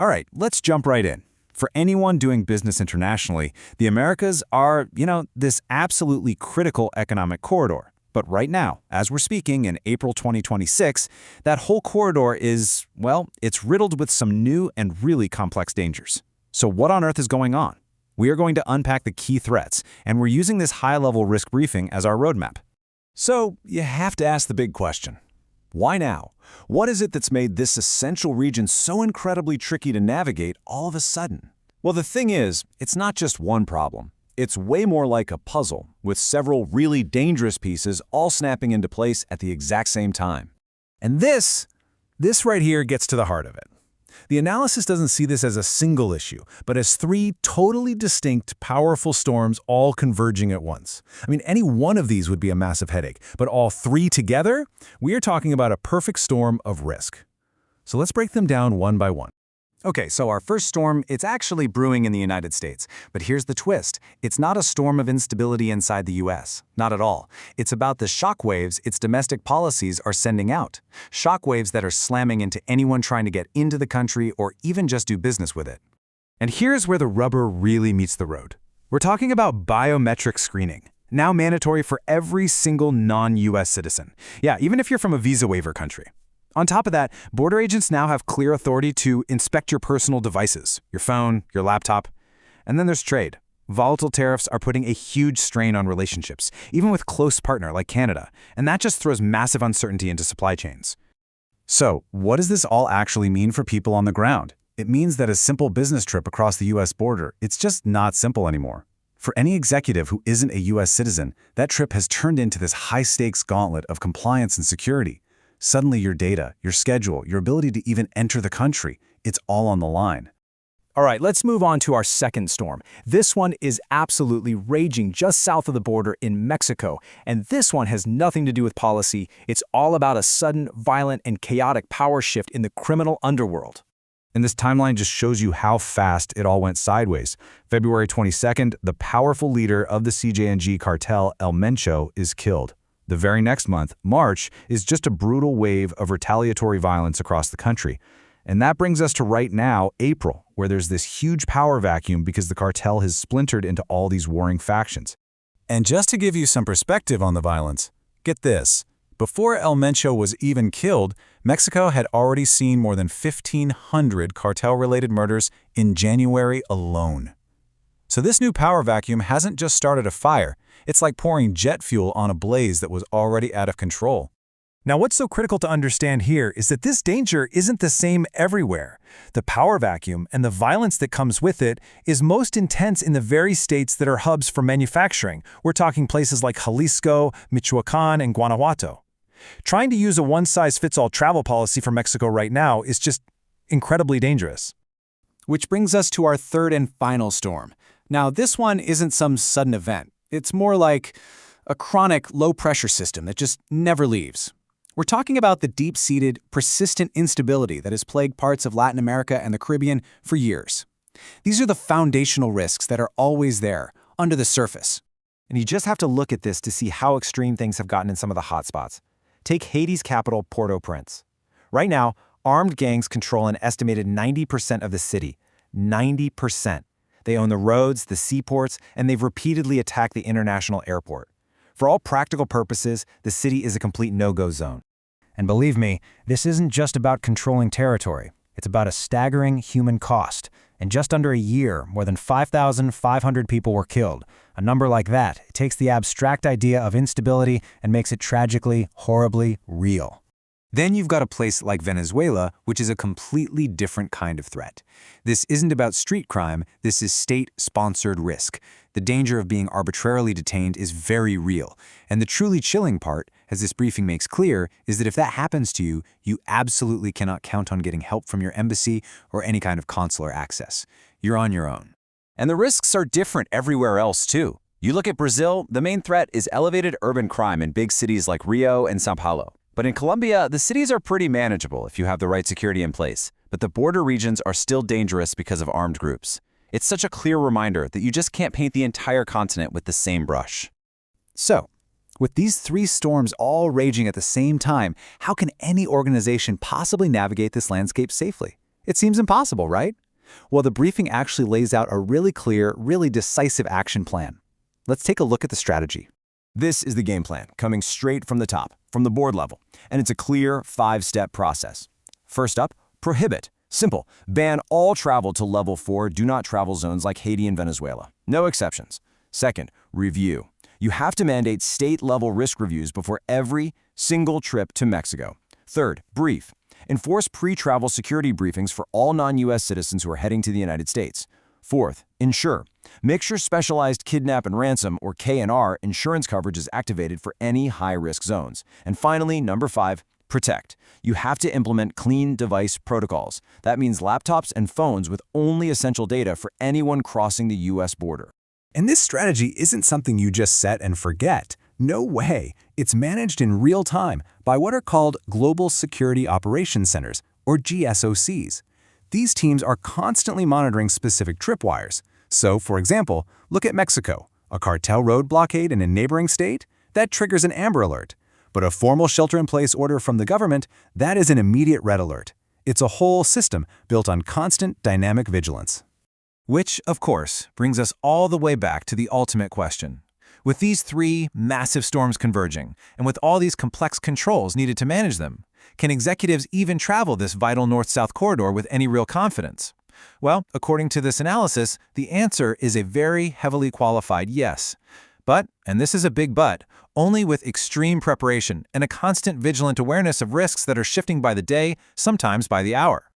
All right, let's jump right in. For anyone doing business internationally, the Americas are, this absolutely critical economic corridor. But right now, as we're speaking in April 2026, that whole corridor is, it's riddled with some new and really complex dangers. So what on earth is going on? We are going to unpack the key threats, and we're using this high-level risk briefing as our roadmap. So you have to ask the big question. Why now? What is it that's made this essential region so incredibly tricky to navigate all of a sudden? Well, the thing is, it's not just one problem. It's way more like a puzzle, with several really dangerous pieces all snapping into place at the exact same time. And this right here gets to the heart of it. The analysis doesn't see this as a single issue, but as three totally distinct, powerful storms all converging at once. I mean, any one of these would be a massive headache, but all three together, we are talking about a perfect storm of risk. So let's break them down one by one. Okay, so our first storm, it's actually brewing in the United States. But here's the twist. It's not a storm of instability inside the US. Not at all. It's about the shockwaves its domestic policies are sending out. Shockwaves that are slamming into anyone trying to get into the country or even just do business with it. And here's where the rubber really meets the road. We're talking about biometric screening, now mandatory for every single non-US citizen. Yeah, even if you're from a visa waiver country. On top of that, border agents now have clear authority to inspect your personal devices, your phone, your laptop. And then there's trade. Volatile tariffs are putting a huge strain on relationships, even with close partner like Canada, and that just throws massive uncertainty into supply chains. So, what does this all actually mean for people on the ground? It means that a simple business trip across the US border, it's just not simple anymore. For any executive who isn't a US citizen, that trip has turned into this high-stakes gauntlet of compliance and security. Suddenly your data, your schedule, your ability to even enter the country, it's all on the line. All right, let's move on to our second storm. This one is absolutely raging just south of the border in Mexico, and this one has nothing to do with policy. It's all about a sudden, violent, and chaotic power shift in the criminal underworld. And this timeline just shows you how fast it all went sideways. February 22nd, the powerful leader of the CJ&G cartel, El Mencho, is killed. The very next month, March, is just a brutal wave of retaliatory violence across the country. And that brings us to right now, April, where there's this huge power vacuum because the cartel has splintered into all these warring factions. And just to give you some perspective on the violence, get this. Before El Mencho was even killed, Mexico had already seen more than 1,500 cartel-related murders in January alone. So this new power vacuum hasn't just started a fire. It's like pouring jet fuel on a blaze that was already out of control. Now, what's so critical to understand here is that this danger isn't the same everywhere. The power vacuum and the violence that comes with it is most intense in the very states that are hubs for manufacturing. We're talking places like Jalisco, Michoacán, and Guanajuato. Trying to use a one-size-fits-all travel policy for Mexico right now is just incredibly dangerous. Which brings us to our third and final storm. Now, this one isn't some sudden event. It's more like a chronic, low-pressure system that just never leaves. We're talking about the deep-seated, persistent instability that has plagued parts of Latin America and the Caribbean for years. These are the foundational risks that are always there, under the surface. And you just have to look at this to see how extreme things have gotten in some of the hotspots. Take Haiti's capital, Port-au-Prince. Right now, armed gangs control an estimated 90% of the city. 90%. They own the roads, the seaports, and they've repeatedly attacked the international airport. For all practical purposes, the city is a complete no-go zone. And believe me, this isn't just about controlling territory. It's about a staggering human cost. In just under a year, more than 5,500 people were killed. A number like that, it takes the abstract idea of instability and makes it tragically, horribly real. Then you've got a place like Venezuela, which is a completely different kind of threat. This isn't about street crime, this is state-sponsored risk. The danger of being arbitrarily detained is very real. And the truly chilling part, as this briefing makes clear, is that if that happens to you, you absolutely cannot count on getting help from your embassy or any kind of consular access. You're on your own. And the risks are different everywhere else too. You look at Brazil, the main threat is elevated urban crime in big cities like Rio and São Paulo. But in Colombia, the cities are pretty manageable if you have the right security in place. But the border regions are still dangerous because of armed groups. It's such a clear reminder that you just can't paint the entire continent with the same brush. So, with these three storms all raging at the same time, how can any organization possibly navigate this landscape safely? It seems impossible, right? Well, the briefing actually lays out a really clear, really decisive action plan. Let's take a look at the strategy. This is the game plan, coming straight from the top, from the board level, and it's a clear 5-step process. First up, prohibit. Simple. Ban all travel to level 4 do not travel zones like Haiti and Venezuela. No exceptions. Second, review. You have to mandate state-level risk reviews before every single trip to Mexico. Third, brief. Enforce pre-travel security briefings for all non-U.S. citizens who are heading to the United States. Fourth, insure. Make sure specialized kidnap and ransom, or K&R, insurance coverage is activated for any high-risk zones. And finally, number 5, protect. You have to implement clean device protocols. That means laptops and phones with only essential data for anyone crossing the U.S. border. And this strategy isn't something you just set and forget. No way. It's managed in real time by what are called Global Security Operations Centers, or GSOCs. These teams are constantly monitoring specific tripwires. So, for example, look at Mexico. A cartel road blockade in a neighboring state? That triggers an Amber Alert. But a formal shelter-in-place order from the government, that is an immediate Red Alert. It's a whole system built on constant dynamic vigilance. Which, of course, brings us all the way back to the ultimate question. With these 3 massive storms converging, and with all these complex controls needed to manage them, can executives even travel this vital north-south corridor with any real confidence? Well, according to this analysis, the answer is a very heavily qualified yes. But, and this is a big but, only with extreme preparation and a constant vigilant awareness of risks that are shifting by the day, sometimes by the hour.